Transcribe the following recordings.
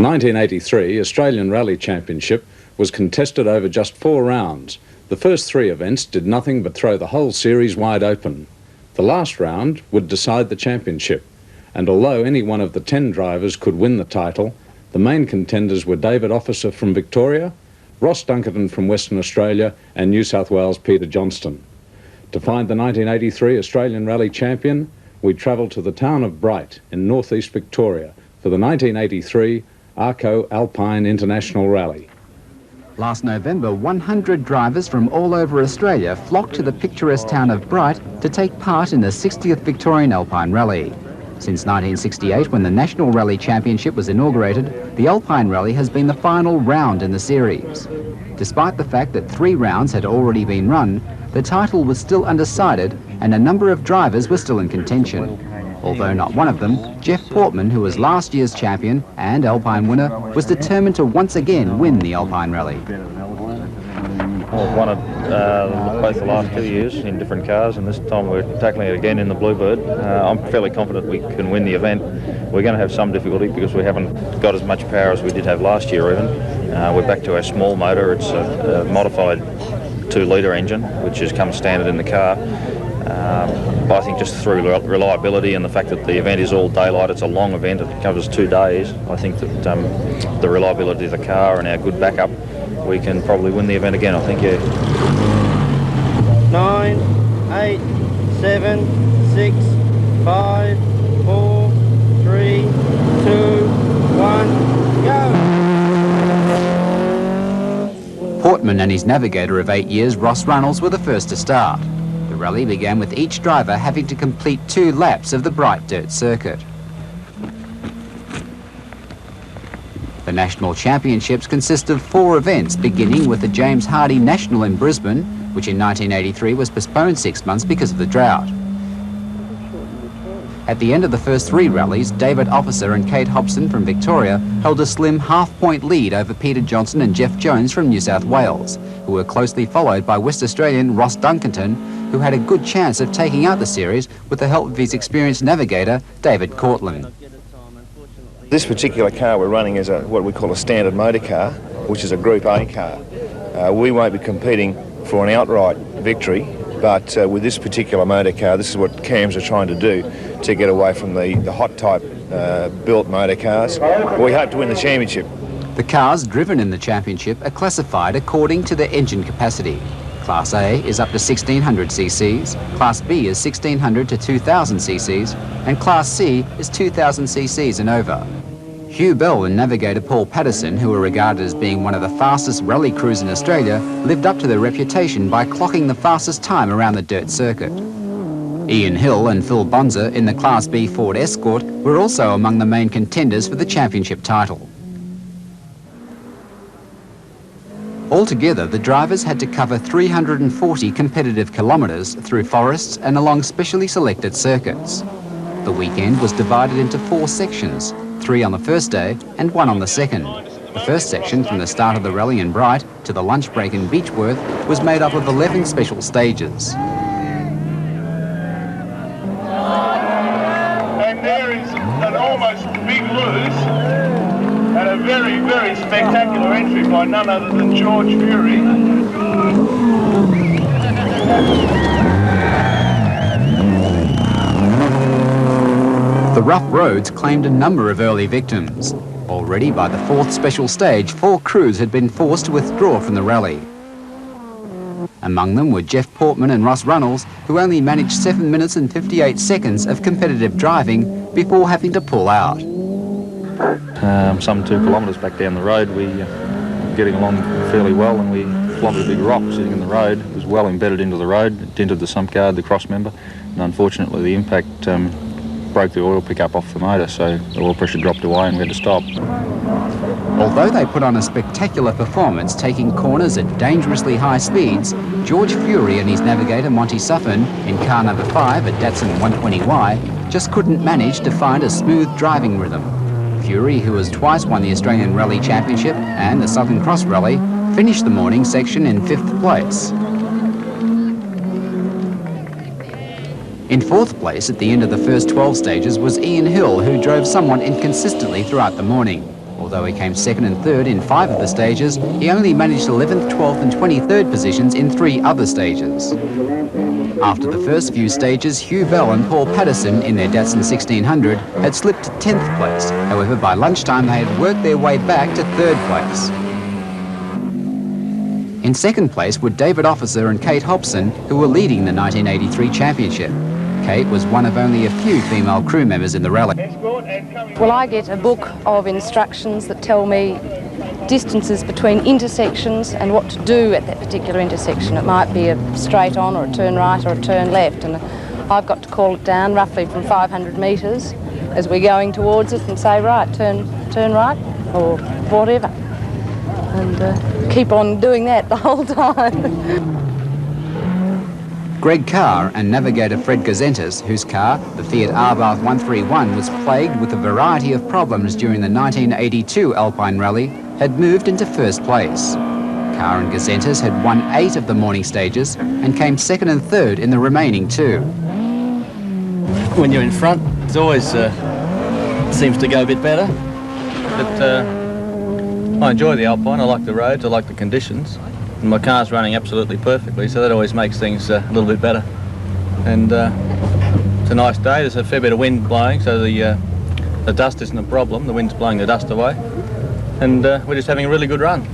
The 1983 Australian Rally Championship was contested over just 4 rounds. The first 3 events did nothing but throw the whole series wide open. The last round would decide the championship, and although any one of the 10 drivers could win the title, the main contenders were David Officer from Victoria, Ross Dunkerton from Western Australia, and New South Wales' Peter Johnston. To find the 1983 Australian Rally champion, we travelled to the town of Bright in northeast Victoria for the 1983 Arco Alpine International Rally. Last November, 100 drivers from all over Australia flocked to the picturesque town of Bright to take part in the 60th Victorian Alpine Rally. Since 1968, when the National Rally Championship was inaugurated, the Alpine Rally has been the final round in the series. Despite the fact that 3 rounds had already been run, the title was still undecided and a number of drivers were still in contention. Although not one of them, Jeff Portman, who was last year's champion and Alpine winner, was determined to once again win the Alpine Rally. Well, I've won it both the last 2 years in different cars, and this time we're tackling it again in the Bluebird. I'm fairly confident we can win the event. We're going to have some difficulty because we haven't got as much power as we did have last year even. We're back to our small motor. It's a modified 2-litre engine, which has come standard in the car. I think just through reliability and the fact that the event is all daylight, it's a long event, it covers 2 days, I think that the reliability of the car and our good backup, we can probably win the event again, I think, yeah. 9, 8, 7, 6, 5, 4, 3, 2, 1, go! Portman and his navigator of 8 years, Ross Runnels, were the first to start. The rally began with each driver having to complete 2 laps of the Bright Dirt Circuit. The National Championships consist of 4 events, beginning with the James Hardie National in Brisbane, which in 1983 was postponed 6 months because of the drought. At the end of the first 3 rallies, David Officer and Kate Hobson from Victoria held a slim half-point lead over Peter Johnston and Jeff Jones from New South Wales, who were closely followed by West Australian Ross Dunkerton, who had a good chance of taking out the series with the help of his experienced navigator, David Cortland. This particular car we're running is what we call a standard motor car, which is a Group A car. We won't be competing for an outright victory, but with this particular motor car, this is what CAMs are trying to do to get away from the hot type built motor cars. We hope to win the championship. The cars driven in the championship are classified according to their engine capacity. Class A is up to 1600 cc's, Class B is 1600 to 2000 cc's, and Class C is 2000 cc's and over. Hugh Bell and navigator Paul Patterson, who are regarded as being one of the fastest rally crews in Australia, lived up to their reputation by clocking the fastest time around the dirt circuit. Ian Hill and Phil Bonza in the Class B Ford Escort were also among the main contenders for the championship title. Altogether, the drivers had to cover 340 competitive kilometres through forests and along specially selected circuits. The weekend was divided into 4 sections, 3 on the first day and 1 on the second. The first section, from the start of the rally in Bright to the lunch break in Beechworth, was made up of 11 special stages. And there is an almost big lose. And a very, very spectacular entry by none other than George Fury. The rough roads claimed a number of early victims. Already by the 4th special stage, 4 crews had been forced to withdraw from the rally. Among them were Jeff Portman and Ross Runnels, who only managed 7 minutes and 58 seconds of competitive driving before having to pull out. Some 2 kilometres back down the road, we were getting along fairly well, and we plummeted a big rock sitting in the road. It was well embedded into the road, it dented the sump guard, the cross member, and unfortunately the impact broke the oil pickup off the motor, so the oil pressure dropped away and we had to stop. Although they put on a spectacular performance, taking corners at dangerously high speeds, George Fury and his navigator Monty Suffin in car number 5 at Datsun 120Y just couldn't manage to find a smooth driving rhythm. Fury, who has twice won the Australian Rally Championship and the Southern Cross Rally, finished the morning section in 5th place. In 4th place at the end of the first 12 stages was Ian Hill, who drove somewhat inconsistently throughout the morning. Although Although he came second and third in 5 of the stages, he only managed 11th, 12th and 23rd positions in 3 other stages. After the first few stages, Hugh Bell and Paul Patterson in their Datsun 1600 had slipped to 10th place. However, by lunchtime they had worked their way back to 3rd place. In 2nd place were David Officer and Kate Hobson, who were leading the 1983 championship. Kate was one of only a few female crew members in the rally. Well, I get a book of instructions that tell me distances between intersections and what to do at that particular intersection. It might be a straight on or a turn right or a turn left, and I've got to call it down roughly from 500 metres as we're going towards it and say, right, turn right or whatever, and keep on doing that the whole time. Greg Carr and navigator Fred Gazentis, whose car, the Fiat Abarth 131, was plagued with a variety of problems during the 1982 Alpine Rally, had moved into 1st place. Carr and Gazentis had won 8 of the morning stages and came 2nd and 3rd in the remaining 2. When you're in front, it always seems to go a bit better. But I enjoy the Alpine. I like the roads, I like the conditions. And my car's running absolutely perfectly, so that always makes things a little bit better. And it's a nice day. There's a fair bit of wind blowing, so the dust isn't a problem. The wind's blowing the dust away. And we're just having a really good run.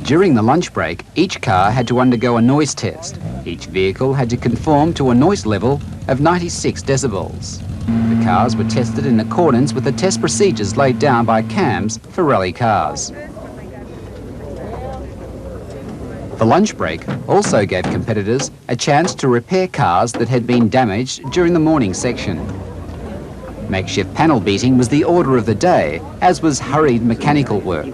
During the lunch break, each car had to undergo a noise test. Each vehicle had to conform to a noise level of 96 decibels. The cars were tested in accordance with the test procedures laid down by CAMS for rally cars. The lunch break also gave competitors a chance to repair cars that had been damaged during the morning section. Makeshift panel beating was the order of the day, as was hurried mechanical work.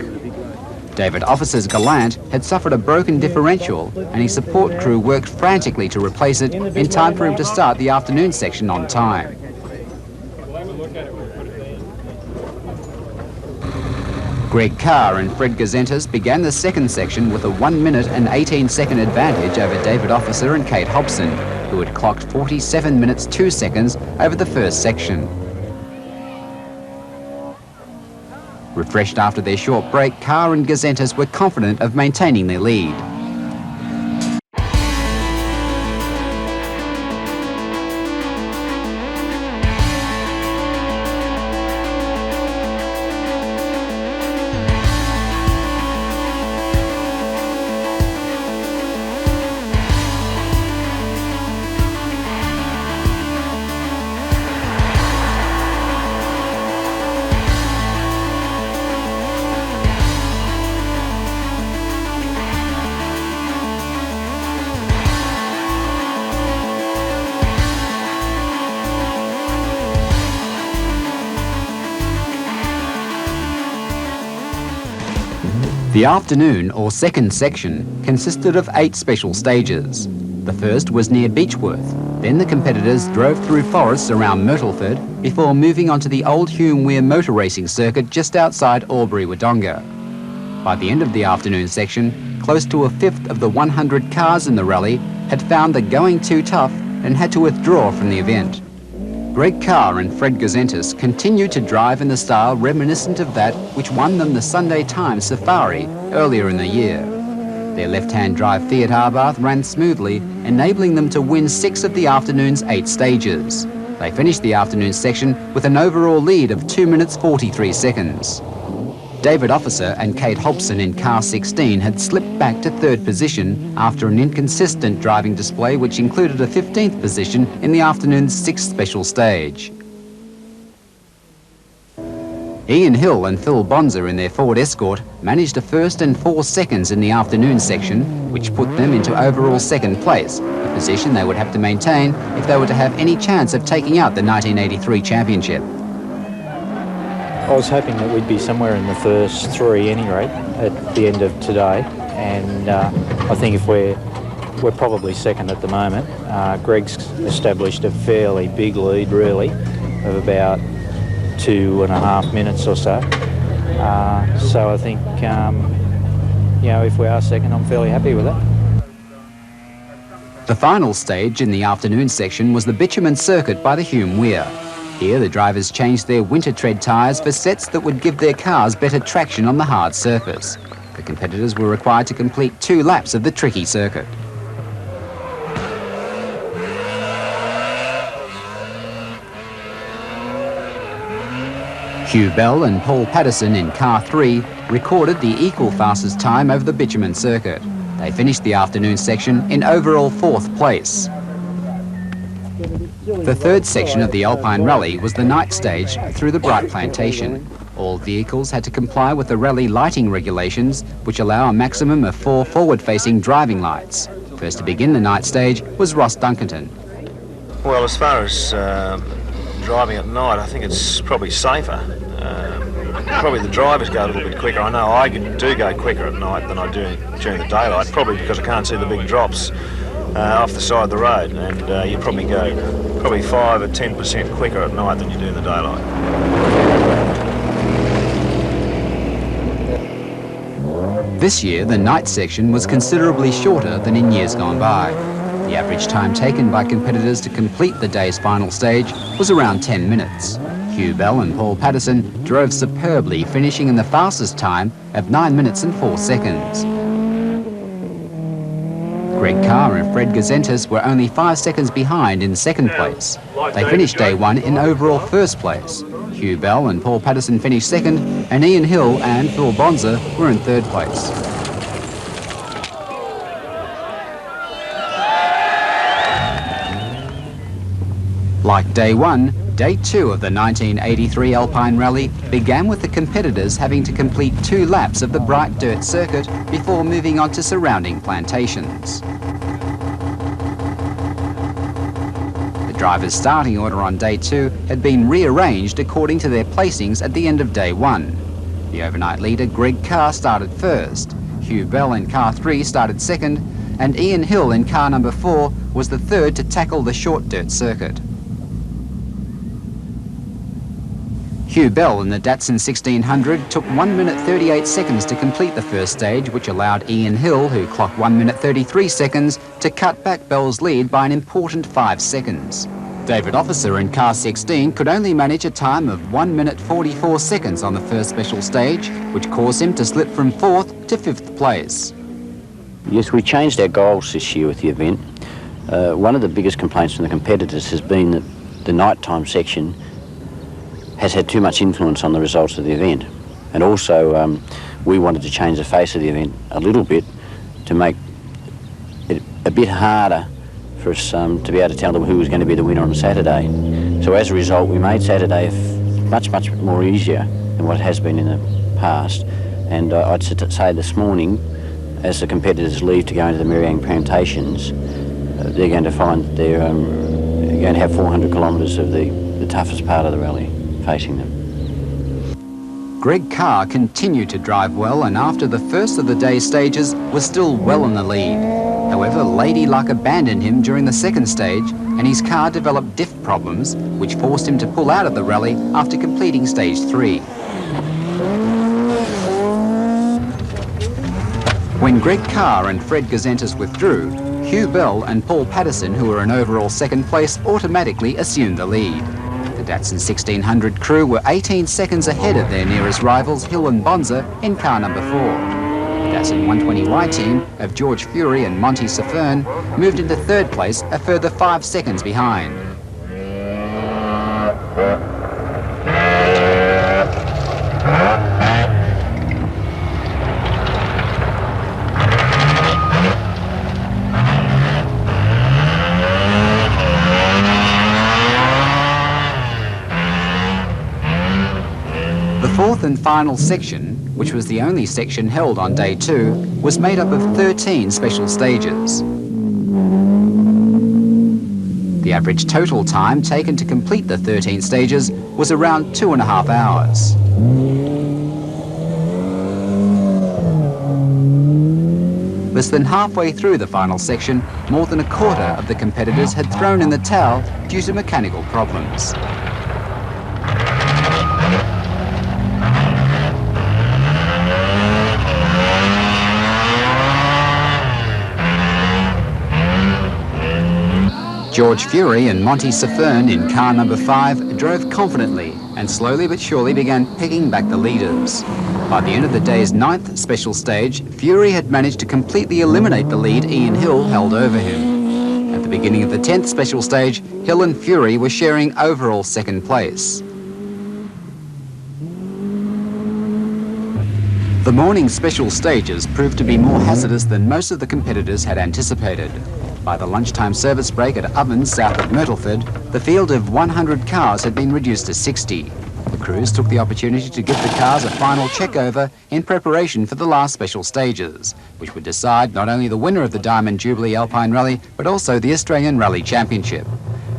David Officer's Gallant had suffered a broken differential, and his support crew worked frantically to replace it in time for him to start the afternoon section on time. Greg Carr and Fred Gazentis began the 2nd section with a 1 minute and 18-second advantage over David Officer and Kate Hobson, who had clocked 47 minutes 2 seconds over the 1st section. Refreshed after their short break, Carr and Gazentis were confident of maintaining their lead. The afternoon or 2nd section consisted of 8 special stages. The first was near Beechworth. Then the competitors drove through forests around Myrtleford before moving onto the old Hume Weir motor racing circuit just outside Albury-Wodonga. By the end of the afternoon section, close to a 5th of the 100 cars in the rally had found the going too tough and had to withdraw from the event. Greg Carr and Fred Gazentis continued to drive in the style reminiscent of that which won them the Sunday Times Safari earlier in the year. Their left-hand drive Fiat Abarth ran smoothly, enabling them to win 6 of the afternoon's 8 stages. They finished the afternoon section with an overall lead of 2 minutes 43 seconds. David Officer and Kate Hobson in car 16 had slipped back to 3rd position after an inconsistent driving display which included a 15th position in the afternoon's 6th special stage. Ian Hill and Phil Bonzer in their Ford Escort managed a 1st and 4 seconds in the afternoon section, which put them into overall 2nd place, a position they would have to maintain if they were to have any chance of taking out the 1983 championship. I was hoping that we'd be somewhere in the first 3 any rate at the end of today, and I think if we're probably 2nd at the moment. Greg's established a fairly big lead really of about 2.5 minutes or so. So I think you know, if we are 2nd, I'm fairly happy with that. The final stage in the afternoon section was the bitumen circuit by the Hume Weir. Here, the drivers changed their winter tread tyres for sets that would give their cars better traction on the hard surface. The competitors were required to complete 2 laps of the tricky circuit. Hugh Bell and Paul Patterson in car 3 recorded the equal fastest time over the bitumen circuit. They finished the afternoon section in overall 4th place. The 3rd section of the Alpine Rally was the night stage through the Bright Plantation. All vehicles had to comply with the rally lighting regulations, which allow a maximum of 4 forward-facing driving lights. First to begin the night stage was Ross Dunkerton. Well, as far as driving at night, I think it's probably safer. Probably the drivers go a little bit quicker. I know I do go quicker at night than I do during the daylight, probably because I can't see the big drops off the side of the road, and you probably go 5 or 10% quicker at night than you do in the daylight. This year, the night section was considerably shorter than in years gone by. The average time taken by competitors to complete the day's final stage was around 10 minutes. Hugh Bell and Paul Patterson drove superbly, finishing in the fastest time of 9 minutes and 4 seconds. Greg Carr and Fred Gazentis were only 5 seconds behind in 2nd place. They finished day 1 in overall 1st place. Hugh Bell and Paul Patterson finished 2nd, and Ian Hill and Phil Bonza were in 3rd place. Like day 1, day 2 of the 1983 Alpine Rally began with the competitors having to complete 2 laps of the bright dirt circuit before moving on to surrounding plantations. The drivers' starting order on day 2 had been rearranged according to their placings at the end of day 1. The overnight leader, Greg Carr, started 1st. Hugh Bell in car 3 started 2nd, and Ian Hill in car number 4 was the 3rd to tackle the short dirt circuit. Hugh Bell in the Datsun 1600 took 1 minute 38 seconds to complete the first stage, which allowed Ian Hill, who clocked 1 minute 33 seconds, to cut back Bell's lead by an important 5 seconds. David Officer in car 16 could only manage a time of 1 minute 44 seconds on the first special stage, which caused him to slip from 4th to 5th place. Yes, we changed our goals this year with the event. One of the biggest complaints from the competitors has been that the nighttime section has had too much influence on the results of the event. And also, we wanted to change the face of the event a little bit to make it a bit harder for us to be able to tell them who was going to be the winner on Saturday. So as a result, we made Saturday much more easier than what it has been in the past. And I'd say this morning, as the competitors leave to go into the Meriang plantations, they're going to find that they're going to have 400 kilometres of the toughest part of the rally facing them. Greg Carr continued to drive well, and after the first of the day's stages was still well in the lead. However, Lady Luck abandoned him during the 2nd stage, and his car developed diff problems, which forced him to pull out of the rally after completing stage 3. When Greg Carr and Fred Gazentis withdrew, Hugh Bell and Paul Patterson, who were in overall 2nd place, automatically assumed the lead. The Datsun 1600 crew were 18 seconds ahead of their nearest rivals, Hill and Bonza, in car number 4. The Datsun 120Y team of George Fury and Monty Safern moved into 3rd place, a further 5 seconds behind. The 4th and final section, which was the only section held on day 2, was made up of 13 special stages. The average total time taken to complete the 13 stages was around 2.5 hours. Less than halfway through the final section, more than a quarter of the competitors had thrown in the towel due to mechanical problems. George Fury and Monty Safern in car number 5 drove confidently and slowly but surely began picking back the leaders. By the end of the day's 9th special stage, Fury had managed to completely eliminate the lead Ian Hill held over him. At the beginning of the 10th special stage, Hill and Fury were sharing overall second place. The morning special stages proved to be more hazardous than most of the competitors had anticipated. By the lunchtime service break at Ovens, south of Myrtleford, the field of 100 cars had been reduced to 60. The crews took the opportunity to give the cars a final check-over in preparation for the last special stages, which would decide not only the winner of the Diamond Jubilee Alpine Rally, but also the Australian Rally Championship.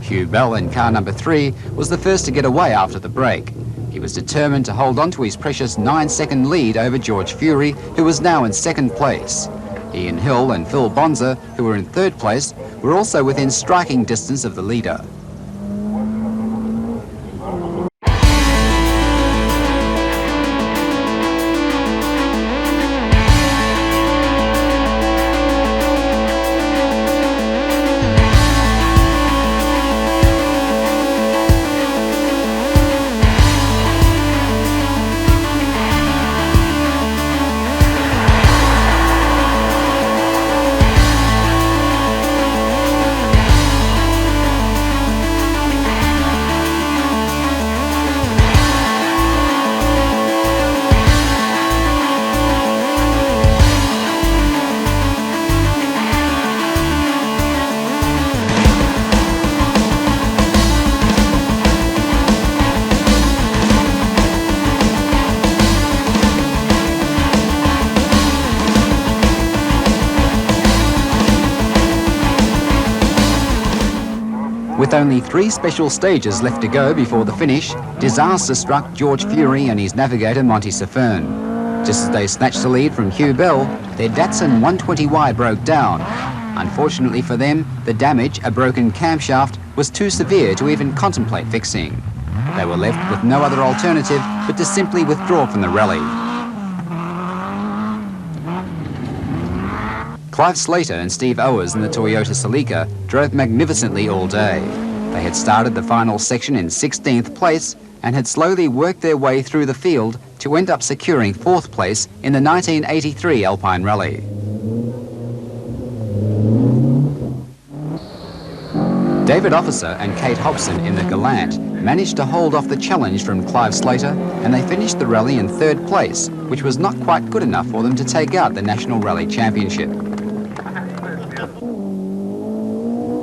Hugh Bell in car number 3 was the first to get away after the break. He was determined to hold on to his precious 9-second lead over George Fury, who was now in second place. Ian Hill and Phil Bonser, who were in third place, were also within striking distance of the leader. With only 3 special stages left to go before the finish, disaster struck George Fury and his navigator Monty Safern. Just as they snatched the lead from Hugh Bell, their Datsun 120Y broke down. Unfortunately for them, the damage, a broken camshaft, was too severe to even contemplate fixing. They were left with no other alternative but to simply withdraw from the rally. Clive Slater and Steve Owers in the Toyota Celica drove magnificently all day. They had started the final section in 16th place and had slowly worked their way through the field to end up securing 4th place in the 1983 Alpine Rally. David Officer and Kate Hobson in the Gallant managed to hold off the challenge from Clive Slater, and they finished the rally in 3rd place, which was not quite good enough for them to take out the National Rally Championship.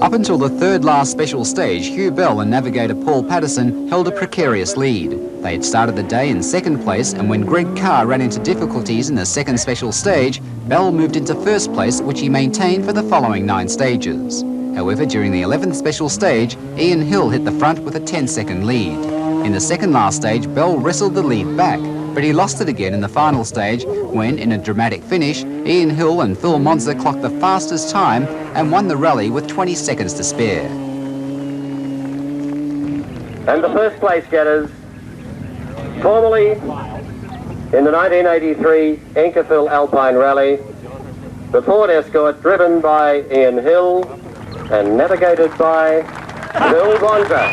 Up until the 3rd last special stage, Hugh Bell and navigator Paul Patterson held a precarious lead. They had started the day in 2nd place, and when Greg Carr ran into difficulties in the 2nd special stage, Bell moved into 1st place, which he maintained for the following 9 stages. However, during the 11th special stage, Ian Hill hit the front with a 10-second lead. In the 2nd last stage, Bell wrestled the lead back, but he lost it again in the final stage when, in a dramatic finish, Ian Hill and Phil Monser clocked the fastest time and won the rally with 20 seconds to spare. And the first place getters, formerly in the 1983 Inkerville Alpine Rally, the Ford Escort driven by Ian Hill and navigated by Phil Bonser.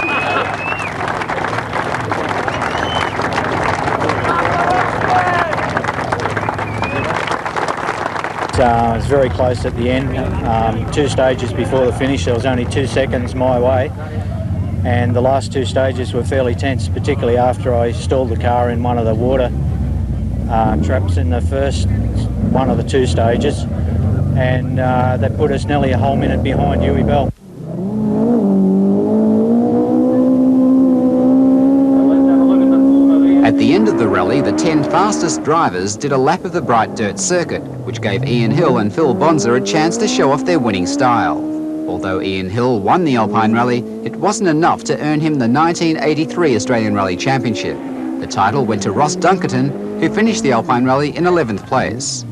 It was very close at the end. 2 stages before the finish, there was only 2 seconds my way, and the last 2 stages were fairly tense, particularly after I stalled the car in one of the water traps in the first one of the 2 stages, and that put us nearly a whole minute behind Huey Bell. At the end of the rally, the 10 fastest drivers did a lap of the bright dirt circuit, which gave Ian Hill and Phil Bonser a chance to show off their winning style. Although Ian Hill won the Alpine Rally, it wasn't enough to earn him the 1983 Australian Rally Championship. The title went to Ross Dunkerton, who finished the Alpine Rally in 11th place.